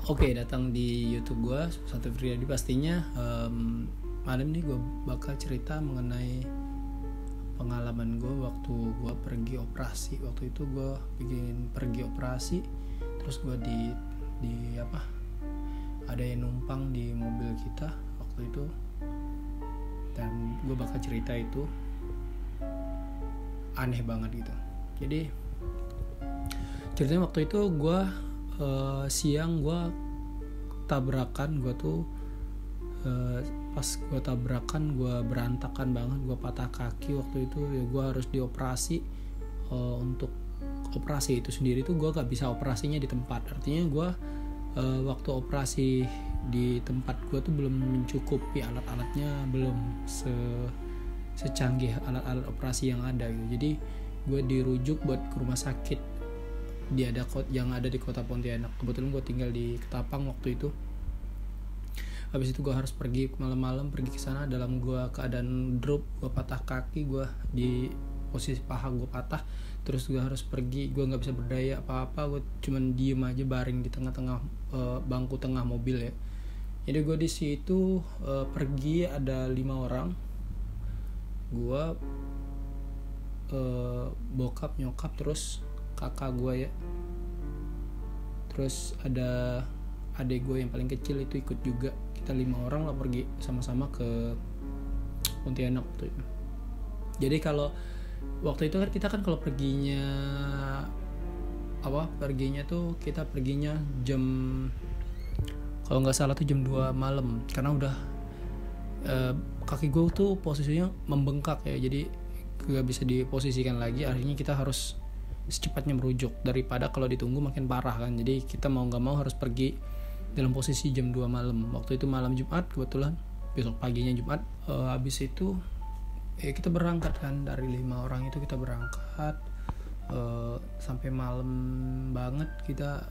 Oke, datang di YouTube gue, Satu Friadi pastinya. Malam ini gue bakal cerita mengenai pengalaman gue waktu gue pergi operasi. Waktu itu gue pergi operasi, terus gue di ada yang numpang di mobil kita waktu itu, dan gue bakal cerita itu aneh banget gitu. Jadi ceritanya waktu itu gue siang gue tabrakan. Gue tuh pas gue tabrakan gue berantakan banget, gue patah kaki waktu itu. Ya gue harus dioperasi. Untuk operasi itu sendiri tuh gue gak bisa operasinya di tempat. Artinya gue waktu operasi di tempat gue tuh belum mencukupi, alat-alatnya belum secanggih alat-alat operasi yang ada gitu. Jadi gue dirujuk buat ke rumah sakit yang ada di kota Pontianak. Kebetulan gue tinggal di Ketapang waktu itu. Habis itu gue harus pergi malam-malam pergi ke sana dalam gue keadaan drop, gue patah kaki, gue di posisi paha gue patah. Terus gue harus pergi, gue nggak bisa berdaya apa-apa, gue cuman diem aja baring di tengah-tengah bangku tengah mobil ya. Jadi gue di situ pergi ada 5 orang. Gue bokap, nyokap, terus kakak gue ya, terus ada adik gue yang paling kecil itu ikut juga. Kita 5 orang lah pergi sama-sama ke Pontianak waktu itu. Jadi kalau waktu itu kan kita kan kalau perginya tuh kita perginya jam, kalau nggak salah tuh jam 2 malam, karena udah kaki gue tuh posisinya membengkak ya, jadi nggak bisa diposisikan lagi. Akhirnya kita harus secepatnya merujuk daripada kalau ditunggu makin parah kan. Jadi kita mau nggak mau harus pergi dalam posisi jam 2 malam. Waktu itu malam Jumat, kebetulan besok paginya Jumat. Habis itu kita berangkat kan, dari 5 orang itu kita berangkat sampai malam banget kita.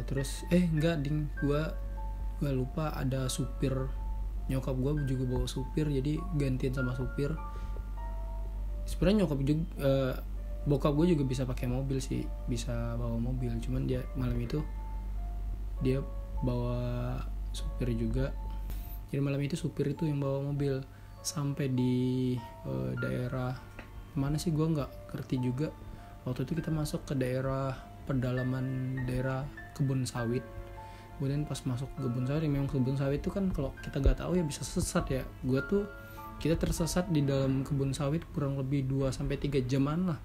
Terus gue lupa ada supir. Nyokap gue juga bawa supir, jadi gantian sama supir. Sebenarnya nyokap juga bokap gue juga bisa pakai mobil sih, bisa bawa mobil, cuman dia malam itu dia bawa supir juga. Jadi malam itu supir itu yang bawa mobil. Sampai di daerah mana sih gue nggak ngerti juga. Waktu itu kita masuk ke daerah pedalaman, daerah kebun sawit. Kemudian pas masuk ke kebun sawit, memang kebun sawit itu kan kalau kita nggak tahu ya bisa sesat ya. Kita tersesat di dalam kebun sawit kurang lebih 2-3 jaman lah.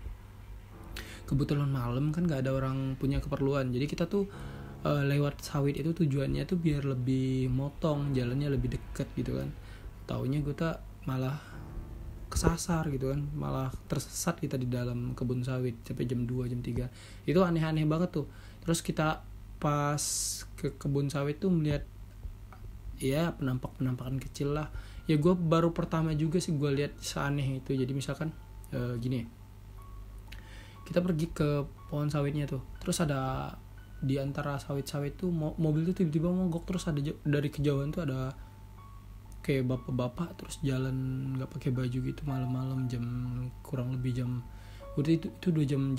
Kebetulan malam kan gak ada orang punya keperluan, jadi kita tuh lewat sawit itu tujuannya tuh biar lebih motong, jalannya lebih deket gitu kan. Taunya kita malah kesasar gitu kan, malah tersesat kita di dalam kebun sawit sampai jam 2, jam 3. Itu aneh-aneh banget tuh. Terus kita pas ke kebun sawit tuh melihat ya penampakan kecil lah. Ya gue baru pertama juga sih gue lihat seaneh itu. Jadi misalkan gini, kita pergi ke pohon sawitnya tuh, terus ada di antara sawit-sawit tuh mobil tuh tiba-tiba mogok. Terus ada dari kejauhan tuh ada kayak bapak-bapak terus jalan nggak pakai baju gitu malam-malam, jam kurang lebih jam udah itu 2 jam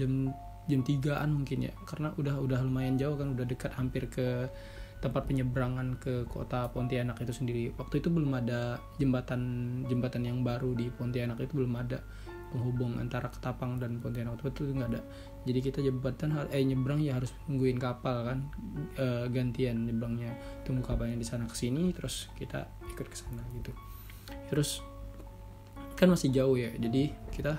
3-an mungkin ya, karena udah lumayan jauh kan, udah dekat hampir ke tempat penyeberangan ke kota Pontianak itu sendiri. Waktu itu belum ada jembatan yang baru di Pontianak, itu belum ada penghubung antara Ketapang dan Pontianak, itu nggak ada. Jadi kita nyebrang ya harus nungguin kapal kan, gantian nyebrangnya, tunggu kapalnya di sana kesini, terus kita ikut ke sana gitu. Terus kan masih jauh ya, jadi kita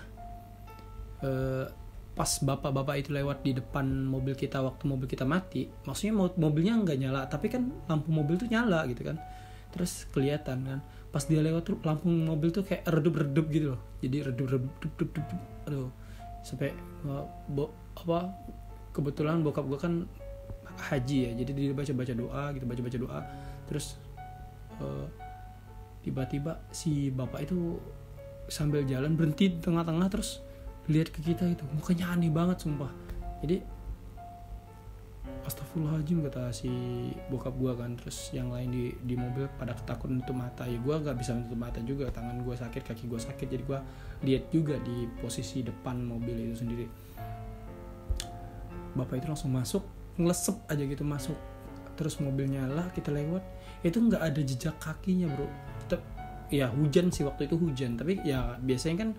pas bapak-bapak itu lewat di depan mobil kita waktu mobil kita mati. Maksudnya mobilnya nggak nyala, tapi kan lampu mobil tuh nyala gitu kan. Terus kelihatan kan pas dia lewat tuh lampu mobil tuh kayak redup-redup gitu loh. Jadi redup. Aduh, sampai kebetulan bokap gue kan haji ya, jadi dia baca doa. Terus tiba-tiba si bapak itu sambil jalan berhenti di tengah-tengah, terus lihat ke kita. Itu mukanya aneh banget sumpah. Jadi astagfirullahaladzim kata si bokap gue kan. Terus yang lain di mobil pada ketakutan nutup mata. Ya gue gak bisa nutup mata juga, tangan gue sakit, kaki gue sakit. Jadi gue lihat juga di posisi depan mobil itu sendiri. Bapak itu langsung masuk, ngelesep aja gitu masuk terus mobil nyala, kita lewat, itu nggak ada jejak kakinya bro. Ya hujan sih waktu itu hujan, tapi ya biasanya kan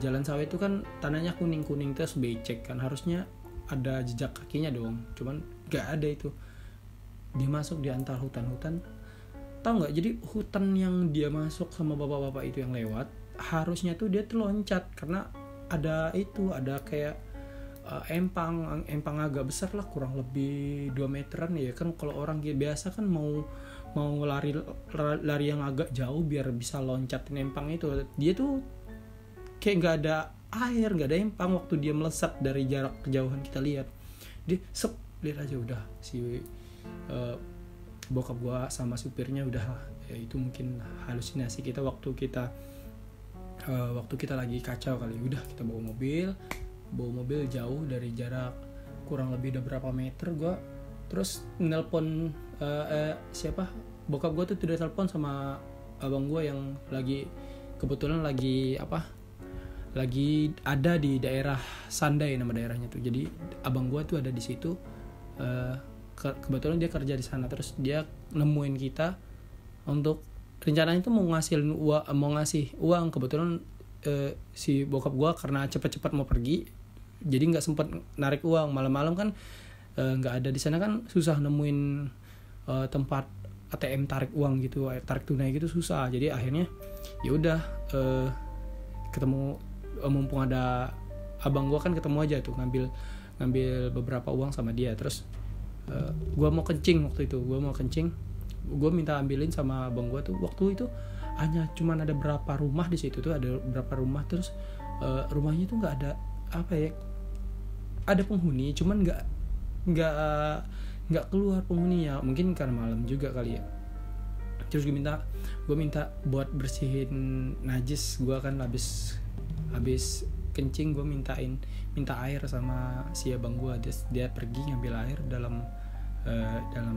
jalan sawah itu kan tanahnya kuning terus becek kan, harusnya ada jejak kakinya dong, cuman nggak ada itu. Dia masuk di antara hutan-hutan, tahu nggak? Jadi hutan yang dia masuk sama bapak-bapak itu yang lewat, harusnya tuh dia tuh loncat karena ada kayak empang agak besar lah, kurang lebih 2 meteran ya kan. Kalau orang biasa kan mau lari yang agak jauh biar bisa loncatin empang itu, dia tuh kayak nggak ada air, nggak ada empang. Waktu dia melesat dari jarak kejauhan kita lihat, dia lihat aja udah si bokap gua sama supirnya udah ya, itu mungkin halusinasi kita waktu kita lagi kacau kali. Udah kita bawa mobil jauh dari jarak kurang lebih udah berapa meter. Gue terus nelpon bokap gue tuh udah telepon sama abang gue yang kebetulan lagi ada di daerah Sandai, nama daerahnya tuh. Jadi abang gue tuh ada di situ, kebetulan dia kerja di sana. Terus dia nemuin kita untuk rencananya tuh mau ngasih uang. Kebetulan si bokap gue karena cepet-cepet mau pergi, jadi nggak sempat narik uang. Malam-malam kan nggak ada di sana kan, susah nemuin tempat ATM tarik uang gitu, tarik tunai gitu susah. Jadi akhirnya ya udah ketemu, mumpung ada abang gue kan, ketemu aja tuh ngambil beberapa uang sama dia. Terus gue mau kencing waktu itu, gue minta ambilin sama abang gue tuh. Waktu itu hanya cuman ada berapa rumah di situ tuh, ada berapa rumah. Terus rumahnya tuh nggak ada ada penghuni, cuman nggak keluar penghuninya, mungkin karena malam juga kali ya. Terus gue minta buat bersihin najis. Gue kan habis kencing, gue minta air sama si abang gue. Dia pergi ngambil air dalam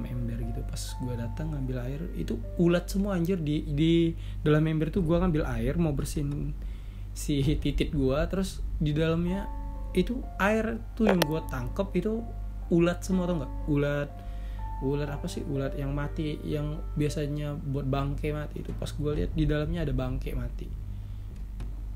ember gitu. Pas gue datang ngambil air, itu ulat semua anjir di dalam ember tuh. Gue ngambil air mau bersihin si titit gue, terus di dalamnya itu air tuh yang gue tangkep itu ulat semua, tau nggak? Ulat apa sih? Ulat yang mati, yang biasanya buat bangke mati itu. Pas gue lihat di dalamnya ada bangke mati.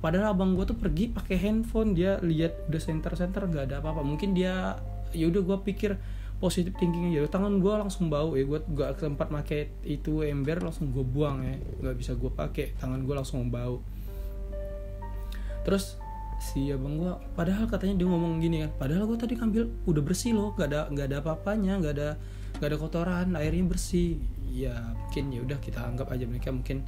Padahal abang gue tuh pergi pakai handphone, dia lihat udah center nggak ada apa-apa. Mungkin dia ya udah, gue pikir positive thinking aja. Tangan gue langsung bau ya, gue gak sempat pakai itu ember, langsung gue buang ya, nggak bisa gue pakai, tangan gue langsung bau. Terus si abang gue, padahal katanya dia ngomong gini kan, padahal gue tadi ngambil udah bersih loh, nggak ada apa-apanya, nggak ada kotoran, airnya bersih. Ya mungkin ya udah, kita anggap aja mereka mungkin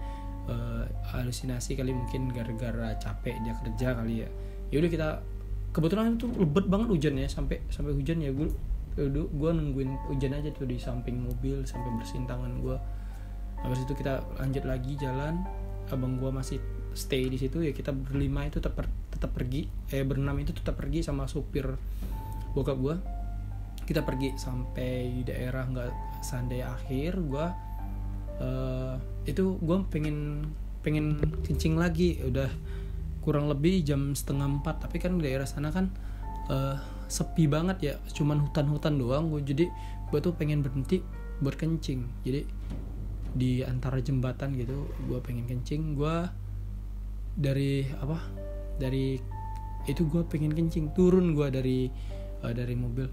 halusinasi kali, mungkin gara-gara capek dia kerja kali ya. Ya udah, kita kebetulan itu lebat banget hujannya, sampai hujan ya. Gue nungguin hujan aja tuh di samping mobil sampai bersihin tangan gue. Habis itu kita lanjut lagi jalan, abang gue masih stay di situ ya. Kita berlima itu tetap pergi, berenam itu tetap pergi sama supir bokap gue. Kita pergi sampai daerah nggak Sandai akhir. Gue pengen kencing lagi. Udah kurang lebih jam 3:30, tapi kan daerah sana kan sepi banget ya, cuman hutan-hutan doang. Jadi gue tuh pengen berhenti buat kencing. Jadi di antara jembatan gitu gue pengen kencing. Gue dari itu gue pengen kencing, turun gue dari mobil.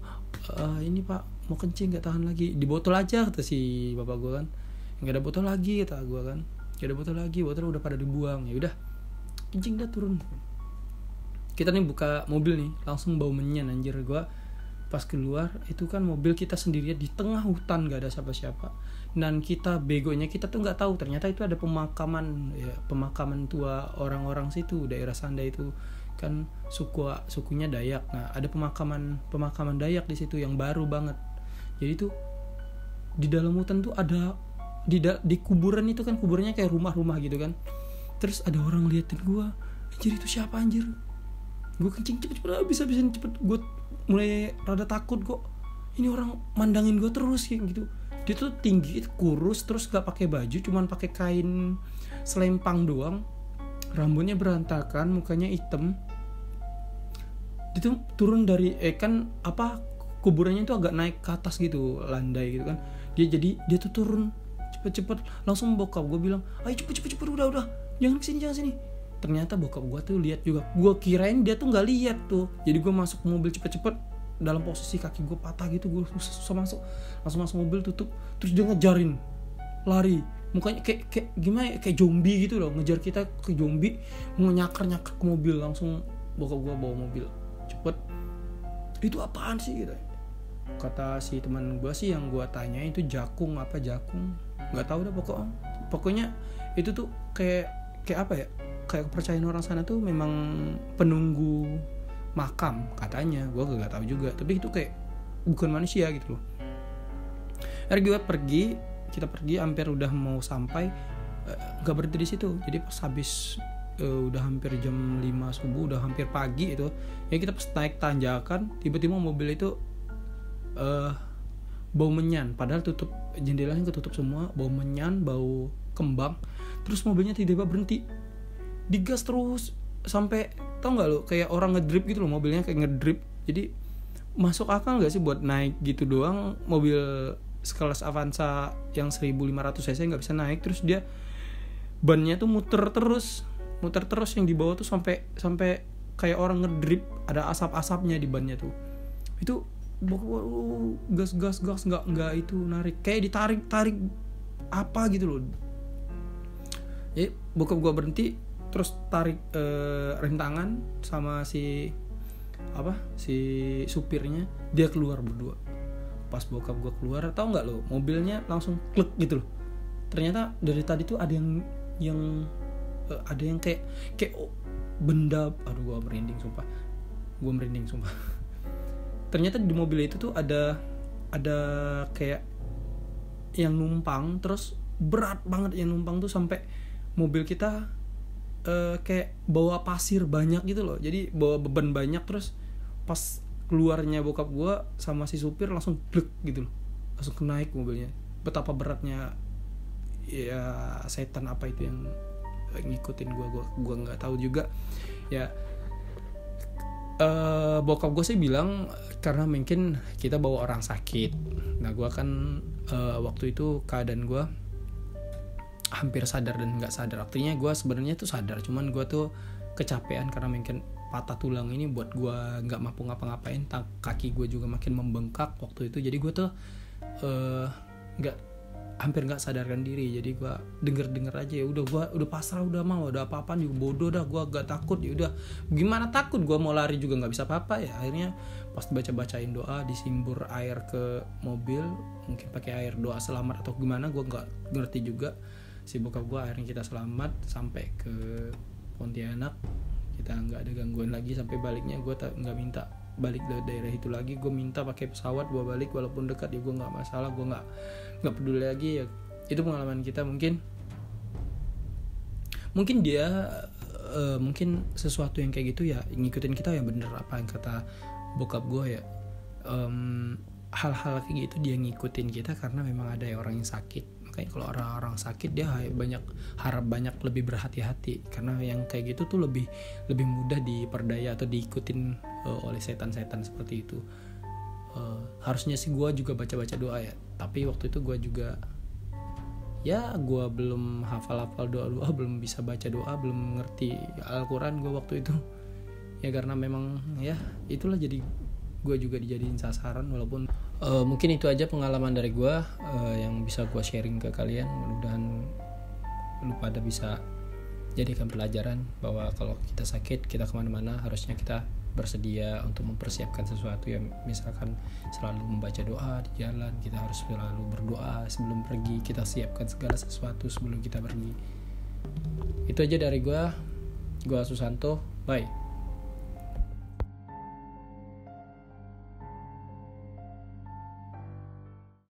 Ini pak mau kencing, nggak tahan lagi, di botol aja kata si bapak gue kan. Nggak ada botol lagi kata gue kan, nggak ada botol lagi, botol udah pada dibuang. Ya udah, kencing dah, turun. Kita nih buka mobil nih, langsung bau menyan anjir. Gue pas keluar itu kan mobil kita sendirian di tengah hutan, nggak ada siapa-siapa. Dan kita begonya, kita tuh nggak tahu ternyata itu ada pemakaman tua orang-orang situ, daerah Sandai itu kan sukunya Dayak. Nah ada pemakaman Dayak di situ yang baru banget. Jadi tuh di dalam hutan tuh ada di kuburan itu kan, kuburannya kayak rumah-rumah gitu kan. Terus ada orang liatin gue, anjir itu siapa anjir. Gue kencing cepet bisa-bisain cepet. Gue mulai rada takut kok, ini orang mandangin gue terus kayak gitu. Dia tuh tinggi, kurus, terus gak pakai baju, cuman pakai kain selempang doang. Rambutnya berantakan, mukanya hitam. Dia tuh turun dari kuburannya itu agak naik ke atas gitu, landai gitu kan. Dia tuh turun cepet langsung. Bokap gue bilang, ayo cepet udah jangan kesini. Ternyata bokap gue tuh lihat juga. Gue kirain dia tuh nggak lihat tuh. Jadi gue masuk mobil cepet dalam posisi kaki gue patah gitu. Gue susah masuk, langsung masuk mobil, tutup. Terus dia ngejarin, lari mukanya kayak gimana ya, kayak zombie gitu loh, ngejar kita ke zombie, mau nyakar ke mobil. Langsung bokap gue bawa mobil cepet. Itu apaan sih gitu? Kata si teman gue sih, yang gue tanya itu jakung, nggak tahu dah pokoknya itu tuh kayak apa ya, kayak kepercayaan orang sana tuh memang penunggu makam katanya. Gue nggak tahu juga, tapi itu kayak bukan manusia gitu loh. Akhirnya kita pergi hampir udah mau sampai, nggak berhenti di situ. Jadi pas habis udah hampir jam 5 subuh, udah hampir pagi itu ya, kita pas naik tanjakan tiba-tiba mobil itu bau menyan, padahal tutup jendelanya, ketutup semua, bau menyan, bau kembang. Terus mobilnya tiba-tiba berhenti, digas terus sampai, tau nggak lo, kayak orang ngedrip gitu loh, mobilnya kayak ngedrip. Jadi masuk akal nggak sih buat naik gitu doang, mobil sekelas Avanza yang 1500 cc nggak bisa naik. Terus dia bannya tuh muter terus yang di bawah tuh sampai kayak orang ngedrip, ada asap-asapnya di bannya tuh. Itu gas nggak itu narik, kayak ditarik apa gitu loh. Jadi bokap gua berhenti, terus tarik rem tangan sama si supirnya, dia keluar berdua. Pas bokap gue keluar, tau nggak lo, mobilnya langsung klik gitu loh. Ternyata dari tadi tuh ada yang kayak benda, aduh gue merinding sumpah. Ternyata di mobil itu tuh ada kayak yang numpang, terus berat banget yang numpang tuh, sampai mobil kita kayak bawa pasir banyak gitu loh. Jadi bawa beban banyak. Terus pas keluarnya bokap gue sama si supir langsung blek gitu loh, langsung naik mobilnya. Betapa beratnya ya, setan apa itu yang ngikutin gue nggak tahu juga ya. Bokap gue sih bilang karena mungkin kita bawa orang sakit. Nah gue kan waktu itu keadaan gue hampir sadar dan nggak sadar. Artinya gue sebenarnya tuh sadar, cuman gue tuh kecapean karena mungkin patah tulang ini buat gue nggak mampu ngapa-ngapain. Kaki gue juga makin membengkak waktu itu. Jadi gue tuh hampir nggak sadarkan diri. Jadi gue denger aja, ya udah pasrah, udah mau ada apa-apaan juga bodoh dah, gue gak takut. Ya udah, gimana takut, gue mau lari juga nggak bisa apa-apa ya. Akhirnya pas bacain doa, disimbur air ke mobil, mungkin pakai air doa selamat atau gimana, gue nggak ngerti juga. Si bokap gue akhirnya kita selamat sampai ke Pontianak. Kita nggak ada gangguan lagi sampai baliknya. Gue nggak minta balik dari daerah itu lagi, gue minta pakai pesawat gue balik, walaupun dekat ya gue nggak masalah, gue nggak peduli lagi ya. Itu pengalaman kita. Mungkin dia mungkin sesuatu yang kayak gitu ya ngikutin kita ya, bener apa yang kata bokap gue ya. Hal-hal kayak gitu dia ngikutin kita karena memang ada orang yang sakit. Makanya kalau orang-orang sakit dia harap banyak lebih berhati-hati, karena yang kayak gitu tuh lebih mudah diperdaya atau diikutin oleh setan-setan seperti itu. Harusnya sih gue juga baca-baca doa ya, tapi waktu itu gue juga ya gue belum hafal doa, belum bisa baca doa, belum ngerti Al-Quran gue waktu itu ya, karena memang ya itulah, jadi gue juga dijadiin sasaran. Walaupun mungkin itu aja pengalaman dari gue yang bisa gue sharing ke kalian. Mudah-mudahan lu pada bisa jadikan pelajaran bahwa kalau kita sakit, kita kemana-mana harusnya kita bersedia untuk mempersiapkan sesuatu. Ya misalkan selalu membaca doa di jalan, kita harus selalu berdoa sebelum pergi, kita siapkan segala sesuatu sebelum kita pergi. Itu aja dari gue Susanto, bye.